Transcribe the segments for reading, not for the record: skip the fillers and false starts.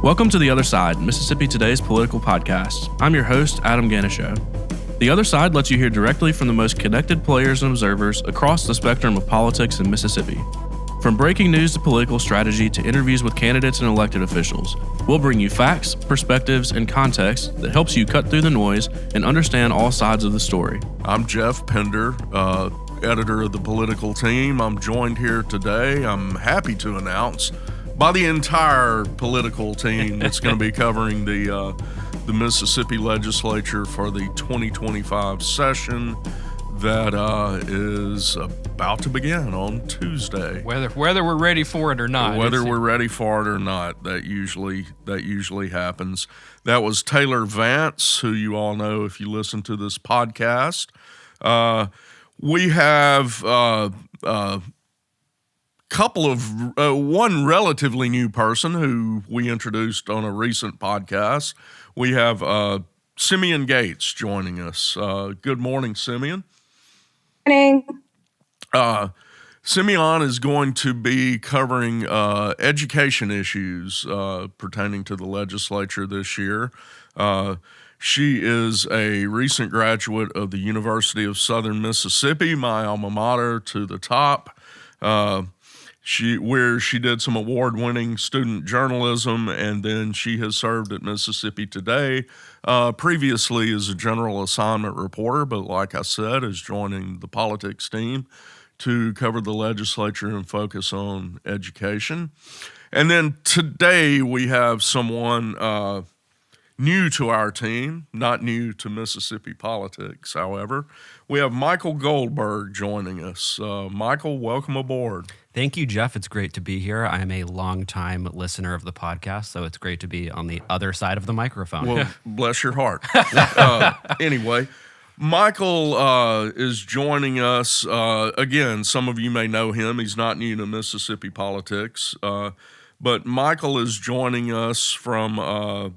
Welcome to The Other Side, Mississippi Today's political podcast. I'm your host, Adam Ganishow. The Other Side lets you hear directly from the most connected players and observers across the spectrum of politics in Mississippi. From breaking news to political strategy to interviews with candidates and elected officials, we'll bring you facts, perspectives, and context that helps you cut through the noise and understand all sides of the story. I'm Jeff Pender, editor of the political team. I'm joined here today, I'm happy to announce, by the entire political team that's going to be covering the Mississippi legislature for the 2025 session that is about to begin on Tuesday. Whether we're ready for it or not. Whether we're ready for it or not, that usually happens. That was Taylor Vance, who you all know if you listen to this podcast. We have one relatively new person who we introduced on a recent podcast. We have Simeon Gates joining us. Good morning, Simeon. Morning. Simeon is going to be covering education issues pertaining to the legislature this year. She is a recent graduate of the University of Southern Mississippi, my alma mater to the top. Where she did some award-winning student journalism, and then she has served at Mississippi Today, previously as a general assignment reporter, but like I said, is joining the politics team to cover the legislature and focus on education. And then today we have someone new to our team, not new to Mississippi politics, however. We have Michael Goldberg joining us. Michael, welcome aboard. Thank you, Jeff. It's great to be here. I'm a longtime listener of the podcast, so it's great to be on the other side of the microphone. Well, bless your heart. Anyway, Michael is joining us. Again, some of you may know him. He's not new to Mississippi politics. But Michael is joining us from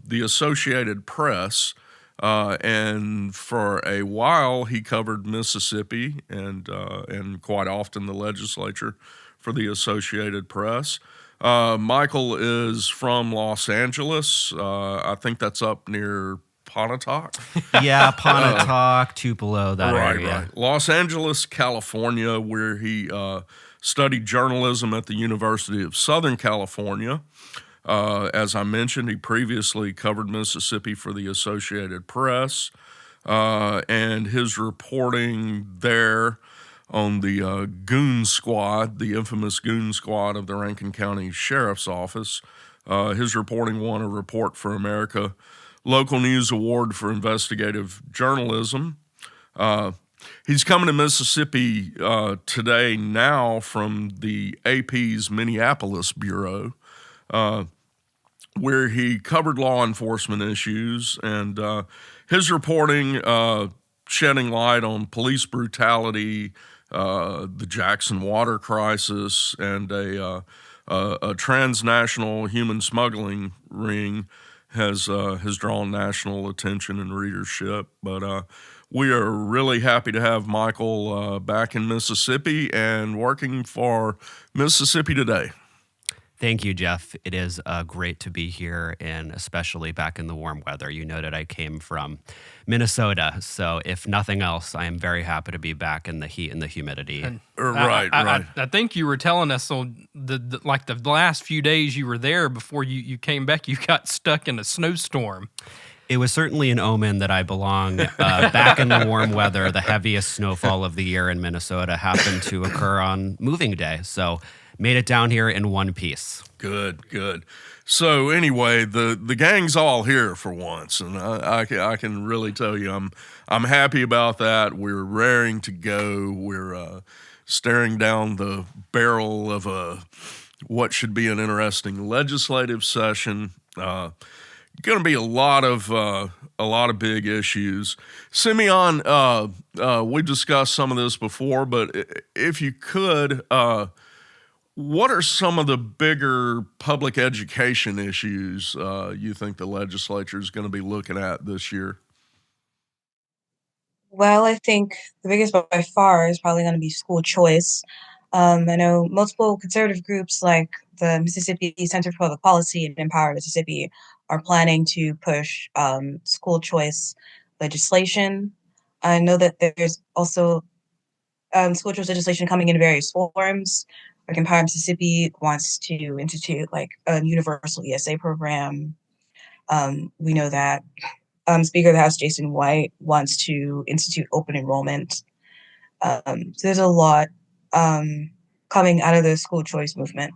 the Associated Press, and for a while he covered Mississippi and quite often the legislature for the Associated Press. Michael is from Los Angeles. I think that's up near Pontotoc. Yeah, Pontotoc, Tupelo, that area. Right. Los Angeles, California, where he studied journalism at the University of Southern California. As I mentioned, he previously covered Mississippi for the Associated Press, and his reporting there on the Goon Squad, the infamous Goon Squad of the Rankin County Sheriff's Office. His reporting won a Report for America Local News Award for Investigative Journalism. He's coming to Mississippi today now from the AP's Minneapolis Bureau, where he covered law enforcement issues, and his reporting shedding light on police brutality, the Jackson water crisis, and a transnational human smuggling ring has drawn national attention and readership. But we are really happy to have Michael back in Mississippi and working for Mississippi Today. Thank you, Jeff. It is great to be here, and especially back in the warm weather. You noted I came from Minnesota, so if nothing else, I am very happy to be back in the heat and the humidity. And Right. I think you were telling us on the last few days you were there before you came back, you got stuck in a snowstorm. It was certainly an omen that I belong back in the warm weather. The heaviest snowfall of the year in Minnesota happened to occur on moving day, so made it down here in one piece. Good. So anyway, the gang's all here for once, and I can really tell you I'm happy about that. We're raring to go. We're staring down the barrel of what should be an interesting legislative session. Going to be a lot of big issues. Simeon, we discussed some of this before, but if you could. What are some of the bigger public education issues you think the legislature is going to be looking at this year? Well, I think the biggest by far is probably going to be school choice. I know multiple conservative groups like the Mississippi Center for Public Policy and Empower Mississippi are planning to push school choice legislation. I know that there's also school choice legislation coming in various forms. Like Empower Mississippi wants to institute like a universal ESA program. We know that Speaker of the House Jason White wants to institute open enrollment. So there's a lot coming out of the school choice movement.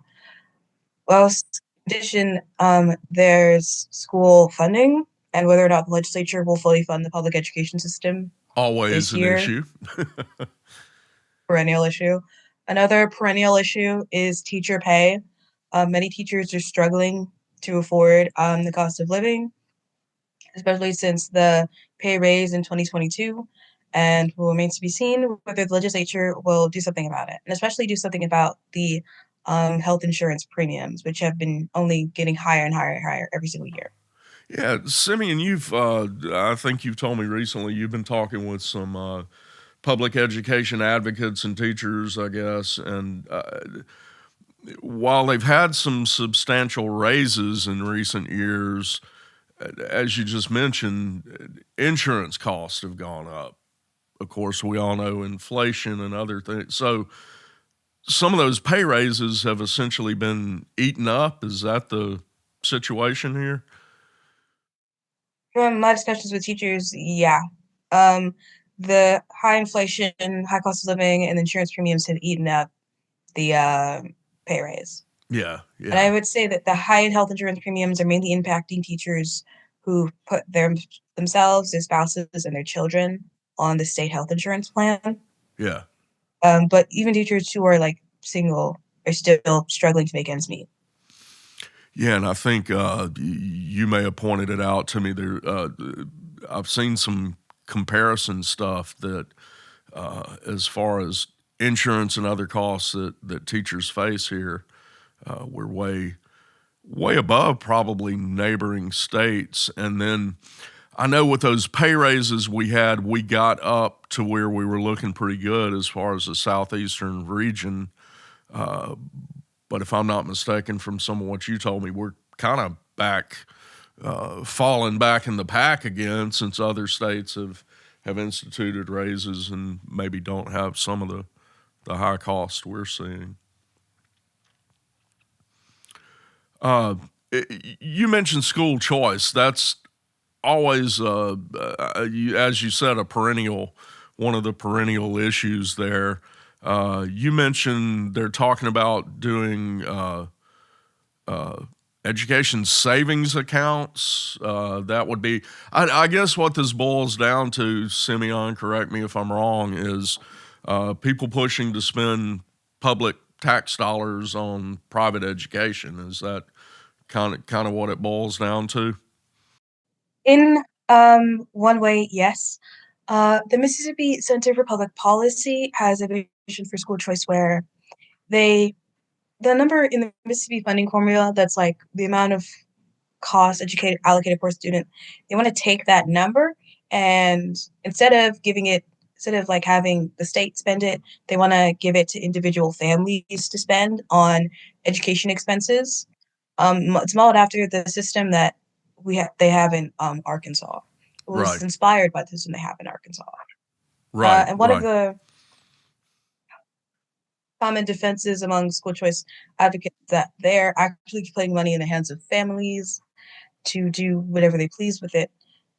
Well, in addition, there's school funding and whether or not the legislature will fully fund the public education system Always this an year. issue. Perennial issue. Another perennial issue is teacher pay. Many teachers are struggling to afford the cost of living, especially since the pay raise in 2022, and it remains to be seen whether the legislature will do something about it, and especially do something about the health insurance premiums, which have been only getting higher and higher and higher every single year. Yeah, Simeon, I think you've told me recently you've been talking with some public education advocates and teachers, I guess, and while they've had some substantial raises in recent years, as you just mentioned, insurance costs have gone up. Of course, we all know inflation and other things. So some of those pay raises have essentially been eaten up. Is that the situation here? From my discussions with teachers, yeah. The high inflation, high cost of living, and insurance premiums have eaten up the pay raise. Yeah. And I would say that the high health insurance premiums are mainly impacting teachers who put themselves, their spouses, and their children on the state health insurance plan. Yeah. But even teachers who are like single are still struggling to make ends meet. Yeah, and I think you may have pointed it out to me. I've seen some comparison stuff that, as far as insurance and other costs that teachers face here, we're way above probably neighboring states. And then I know with those pay raises we got up to where we were looking pretty good as far as the southeastern region. But if I'm not mistaken from some of what you told me, we're kind of back, falling back in the pack again since other states have instituted raises and maybe don't have some of the high cost we're seeing. You mentioned school choice. That's always, as you said, one of the perennial issues there. You mentioned they're talking about doing education savings accounts. That would be, I guess what this boils down to, Simeon, correct me if I'm wrong, is people pushing to spend public tax dollars on private education. Is that kind of what it boils down to? In one way, yes. The Mississippi Center for Public Policy has a vision for school choice where the number in the Mississippi funding formula, that's like the amount of cost allocated per student, they want to take that number and instead of like having the state spend it, they want to give it to individual families to spend on education expenses. It's modeled after the system that they have in Arkansas. It was Right. inspired by the system they have in Arkansas. Right. And one right. of the common defenses among school choice advocates that they're actually putting money in the hands of families to do whatever they please with it,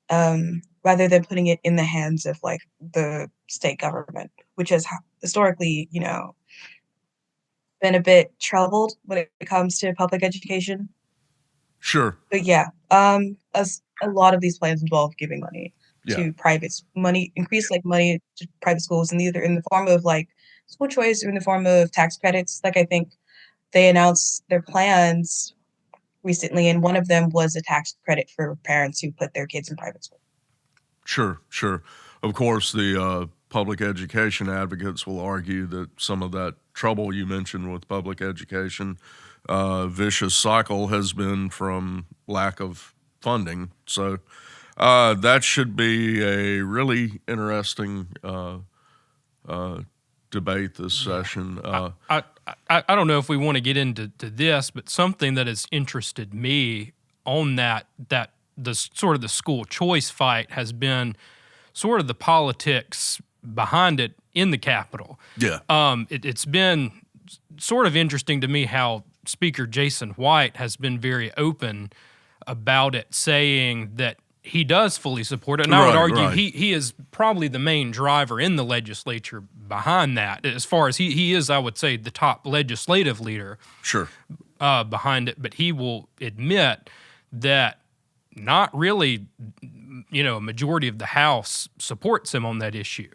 rather than putting it in the hands of like the state government, which has historically, been a bit troubled when it comes to public education. Sure. But yeah, a lot of these plans involve giving money to increase like money to private schools, and either in the form of like school choice or in the form of tax credits. Like I think they announced their plans recently, and one of them was a tax credit for parents who put their kids in private school. Sure. Of course, the public education advocates will argue that some of that trouble you mentioned with public education, vicious cycle, has been from lack of funding. So that should be a really interesting debate this session. I don't know if we want to get into this, but something that has interested me on that the sort of the school choice fight has been sort of the politics behind it in the Capitol. Yeah. It's been sort of interesting to me how Speaker Jason White has been very open about it, saying that he does fully support it. And I would argue he is probably the main driver in the legislature behind that. As far as he is, I would say, the top legislative leader Sure. Behind it. But he will admit that not really, a majority of the House supports him on that issue.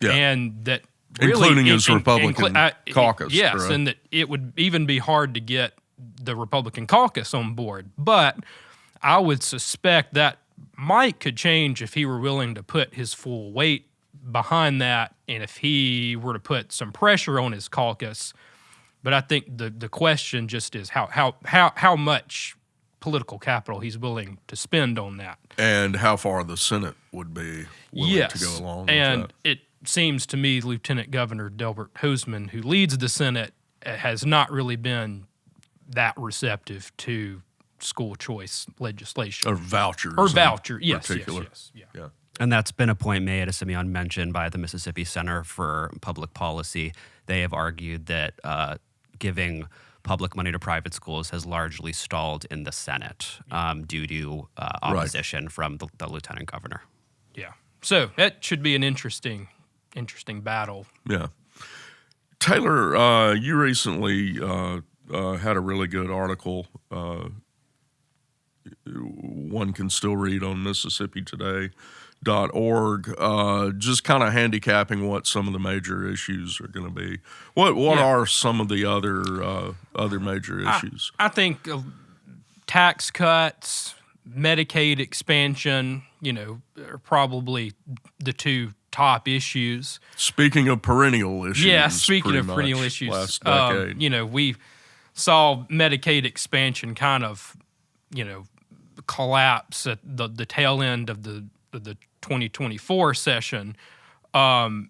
Yeah. And that really, including his Republican caucus. Yes, correct? and that it would even be hard to get the Republican caucus on board. But I would suspect that could change if he were willing to put his full weight behind that, and if he were to put some pressure on his caucus. But I think the question just is how much political capital he's willing to spend on that, and how far the Senate would be willing to go along with that. It seems to me Lieutenant Governor Delbert Hosemann, who leads the Senate, has not really been that receptive to school choice legislation. Or vouchers. Yes. Yeah. And that's been a point made, as Simeon mentioned, by the Mississippi Center for Public Policy. They have argued that giving public money to private schools has largely stalled in the Senate due to opposition from the lieutenant governor. Yeah. So that should be an interesting battle. Yeah. Taylor, you recently had a really good article one can still read on MississippiToday.org, just kind of handicapping what some of the major issues are going to be. What are some of the other major issues? I think tax cuts, Medicaid expansion, are probably the two top issues. Speaking of perennial issues. Yeah, speaking of perennial issues. Last decade. We saw Medicaid expansion kind of, collapse at the tail end of the 2024 session. And,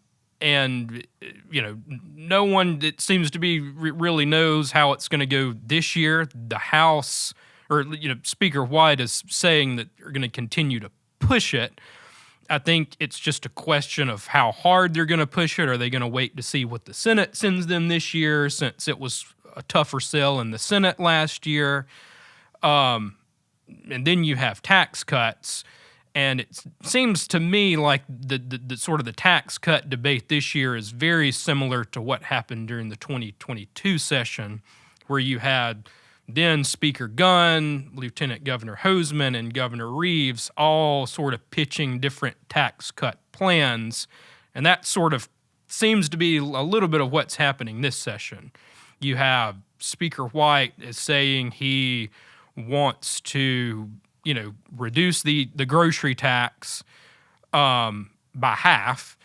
no one, it seems to be, really knows how it's going to go this year. The House, or, Speaker White is saying that they're going to continue to push it. I think it's just a question of how hard they're going to push it. Are they going to wait to see what the Senate sends them this year, since it was a tougher sell in the Senate last year? And then you have tax cuts, and it seems to me like the sort of the tax cut debate this year is very similar to what happened during the 2022 session, where you had then Speaker Gunn, Lieutenant Governor Hosemann, and Governor Reeves all sort of pitching different tax cut plans, and that sort of seems to be a little bit of what's happening this session. You have Speaker White is saying he wants to, reduce the grocery tax by half.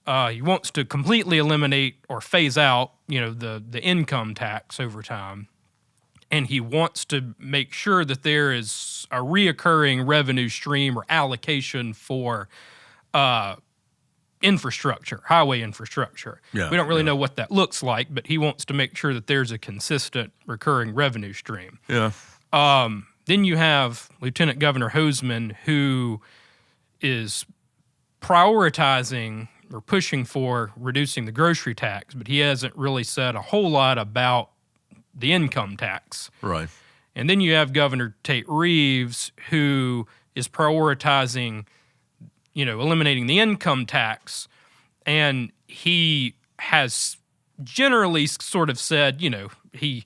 He wants to completely eliminate or phase out, the income tax over time. And he wants to make sure that there is a reoccurring revenue stream or allocation for infrastructure, highway infrastructure. Yeah, we don't really know what that looks like, but he wants to make sure that there's a consistent recurring revenue stream. Yeah. Then you have Lieutenant Governor Hosemann, who is prioritizing or pushing for reducing the grocery tax, but he hasn't really said a whole lot about the income tax. Right. And then you have Governor Tate Reeves, who is prioritizing, eliminating the income tax, and he has generally sort of said, he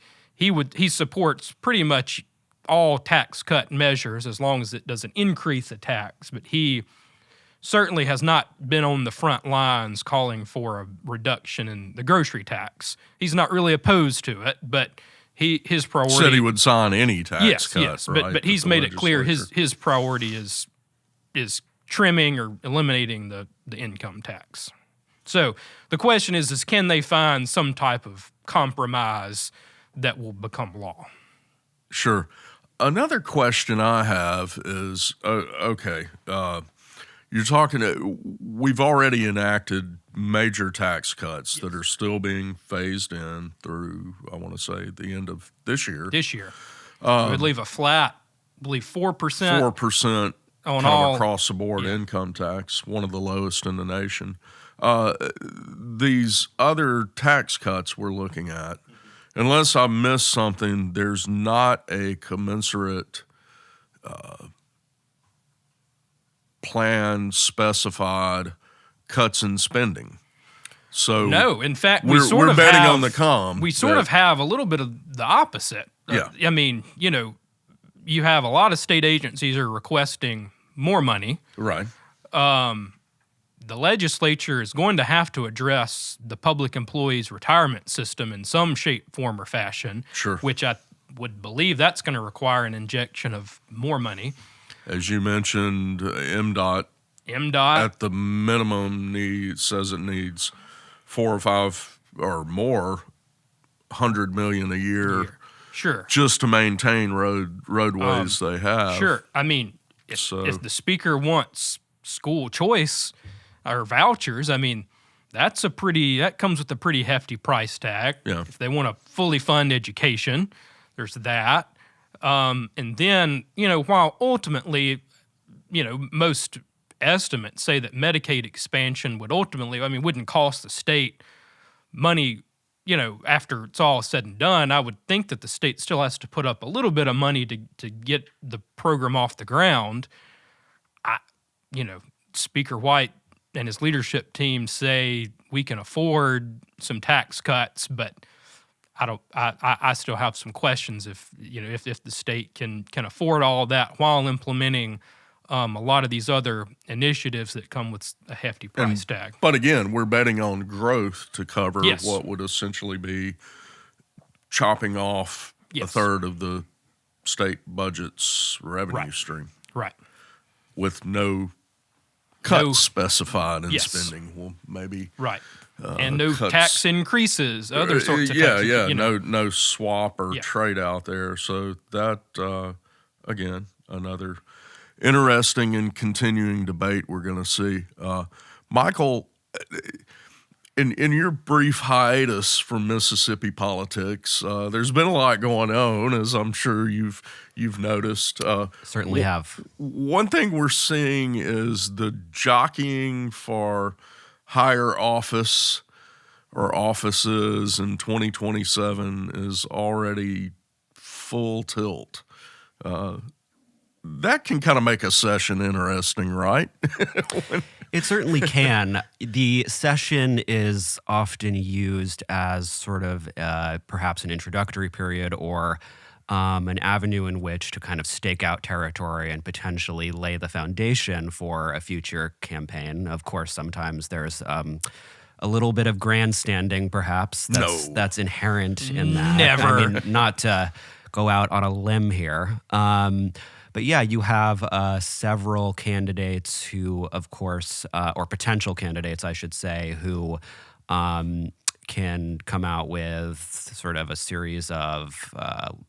supports pretty much all tax cut measures as long as it doesn't increase a tax, but he certainly has not been on the front lines calling for a reduction in the grocery tax. He's not really opposed to it, but his priority said he would sign any tax cut. Yes, right, but he's made it clear his priority is trimming or eliminating the income tax. So the question is can they find some type of compromise that will become law? Sure. Another question I have is, you're talking, we've already enacted major tax cuts that are still being phased in through, I want to say, the end of this year. I would leave a flat, I believe 4%. 4% on kind all of across the board income tax, one of the lowest in the nation. These other tax cuts we're looking at, unless I missed something, there's not a commensurate plan specified cuts in spending. So No, in fact, we're betting on the calm. We sort of have a little bit of the opposite. I mean, you have a lot of state agencies are requesting more money. Right. The legislature is going to have to address the public employees' retirement system in some shape, form, or fashion. Sure. Which I would believe that's going to require an injection of more money. As you mentioned, MDOT at the minimum says it needs 4 or 5 or more $100 million a year. Sure. Just to maintain roadways they have. Sure. I mean, if the speaker wants school choice or vouchers, I mean, that comes with a pretty hefty price tag. Yeah. If they want to fully fund education, there's that. And then, while ultimately, most estimates say that Medicaid expansion wouldn't cost the state money, after it's all said and done. I would think that the state still has to put up a little bit of money to get the program off the ground. Speaker White and his leadership team say we can afford some tax cuts, but I still have some questions if the state can afford all of that while implementing a lot of these other initiatives that come with a hefty price tag. But again, we're betting on growth to cover what would essentially be chopping off a third of the state budget's revenue stream. Right. With no cuts specified in spending. Well, maybe. Right. And no tax increases, other sorts of taxes. No swap or trade out there. So that, again, another interesting and continuing debate we're going to see. Michael, in your brief hiatus from Mississippi politics, there's been a lot going on, as I'm sure you've noticed. Certainly have. One thing we're seeing is the jockeying for higher office or offices in 2027 is already full tilt. That can kind of make a session interesting, right? It certainly can. The session is often used as sort of perhaps an introductory period or an avenue in which to kind of stake out territory and potentially lay the foundation for a future campaign. Of course, sometimes there's a little bit of grandstanding, perhaps. That's inherent in that. Never. I mean, not to go out on a limb here. But yeah, you have several candidates who, of course, or potential candidates, I should say, who can come out with sort of a series of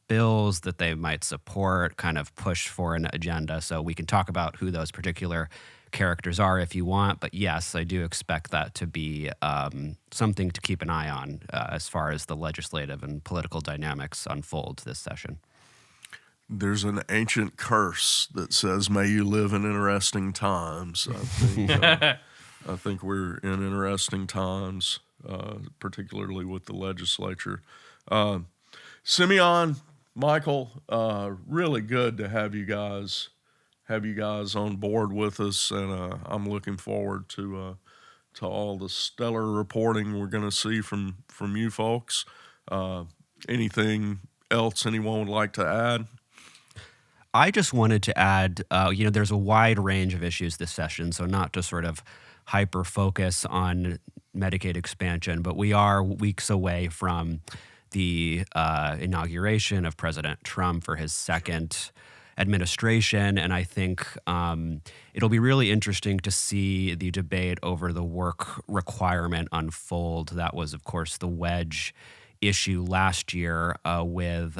bills that they might support, kind of push for an agenda. So we can talk about who those particular characters are if you want. But yes, I do expect that to be something to keep an eye on as far as the legislative and political dynamics unfold this session. There's an ancient curse that says, "May you live in interesting times." I think we're in interesting times, particularly with the legislature. Simeon, Michael, really good to have you guys on board with us, and I'm looking forward to all the stellar reporting we're going to see from you folks. Anything else anyone would like to add? I just wanted to add, there's a wide range of issues this session, so not to sort of hyper-focus on Medicaid expansion, but we are weeks away from the inauguration of President Trump for his second administration, and I think it'll be really interesting to see the debate over the work requirement unfold. That was, of course, the wedge issue last year with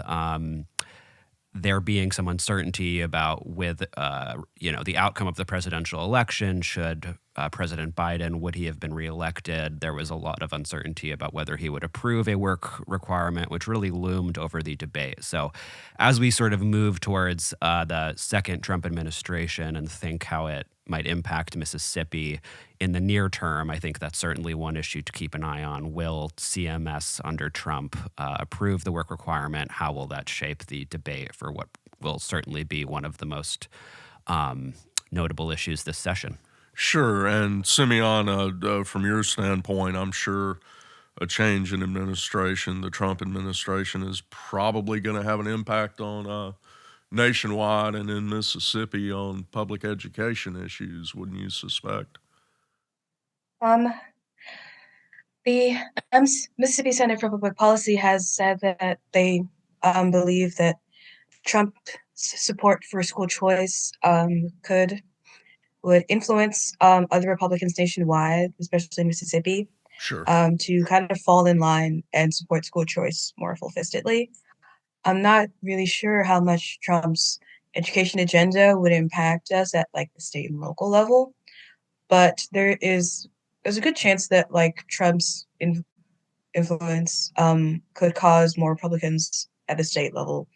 there being some uncertainty about the outcome of the presidential election should President Biden, would he have been reelected? There was a lot of uncertainty about whether he would approve a work requirement, which really loomed over the debate. So as we sort of move towards the second Trump administration and think how it might impact Mississippi in the near term, I think that's certainly one issue to keep an eye on. Will CMS under Trump approve the work requirement? How will that shape the debate for what will certainly be one of the most notable issues this session? Sure. And Simeon, from your standpoint, I'm sure a change in administration, the Trump administration, is probably going to have an impact on nationwide and in Mississippi on public education issues, wouldn't you suspect? The Mississippi Center for Public Policy has said that they believe that Trump's support for school choice would influence other Republicans nationwide, especially in Mississippi, Sure. to kind of fall in line and support school choice more full-fistedly. I'm not really sure how much Trump's education agenda would impact us at like the state and local level, but there's a good chance that like Trump's influence could cause more Republicans at the state level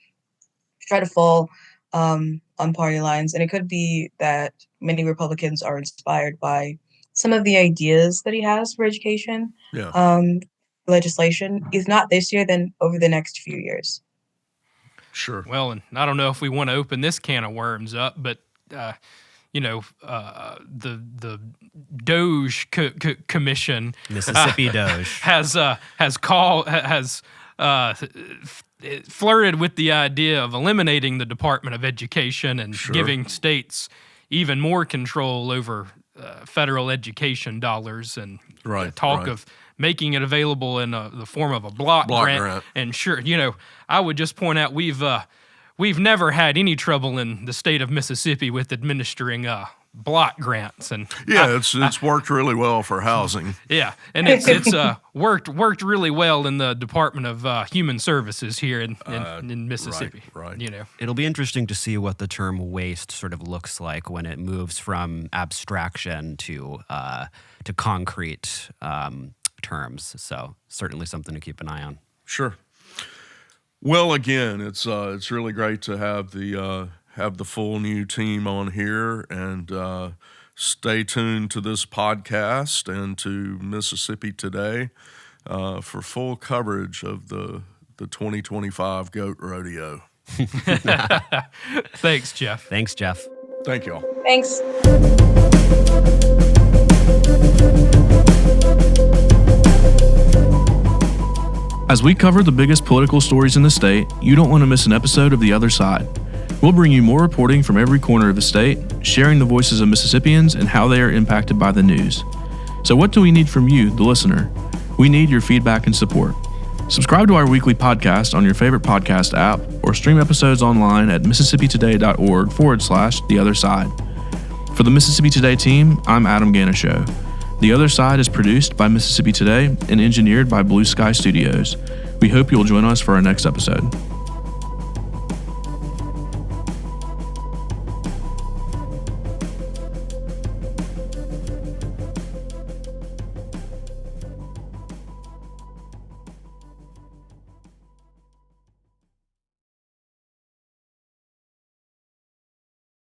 to try to fall on party lines, and it could be that many Republicans are inspired by some of the ideas that he has for education legislation, if not this year, then over the next few years. Sure. Well, and I don't know if we want to open this can of worms up, but the Doge Commission, Mississippi Doge, has flirted with the idea of eliminating the Department of Education and giving states even more control over federal education dollers, and talk of making it available in the form of a block grant. And sure, I would just point out we've never had any trouble in the state of Mississippi with administering block grants, and it's worked really well for housing. Yeah, and it's worked really well in the Department of Human Services here in Mississippi. Right. It'll be interesting to see what the term waste sort of looks like when it moves from abstraction to concrete terms. So certainly something to keep an eye on. Sure. Well, again, it's really great to have the full new team on here, and stay tuned to this podcast and to Mississippi Today for full coverage of the 2025 Goat Rodeo. Thanks, Jeff. Thanks, Jeff. Thank y'all. Thanks. As we cover the biggest political stories in the state, you don't want to miss an episode of The Other Side. We'll bring you more reporting from every corner of the state, sharing the voices of Mississippians and how they are impacted by the news. So what do we need from you, the listener? We need your feedback and support. Subscribe to our weekly podcast on your favorite podcast app, or stream episodes online at mississipitoday.org/The Other Side. For the Mississippi Today team, I'm Adam Ganeshow. The Other Side is produced by Mississippi Today and engineered by Blue Sky Studios. We hope you'll join us for our next episode.